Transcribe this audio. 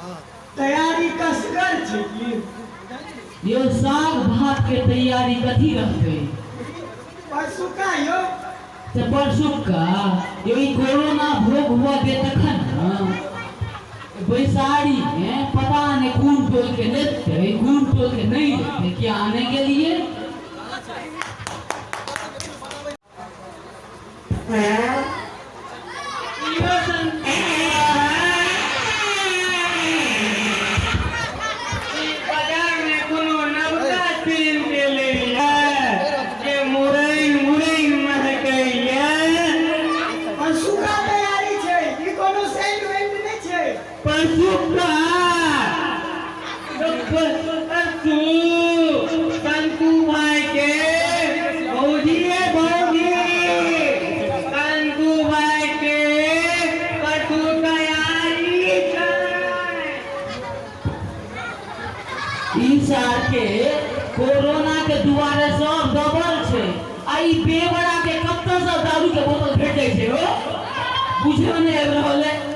तैयारी कसगर छै की? यो साग भात के तैयारी कथी रहते? परसू का यो? से परसू का यो ई कोरोना भोग हुआ दे तखन ना बैसारी में पता नहीं कौन टोल के लेते कौन टोल के नहीं लेते क्या आने के लिए के कोरोना के दुआरे सब दबल छे आई बेवड़ा के कब तक सब दारू के बोतल भेट जाय छे हो बुझे नहीं आबि रहल है।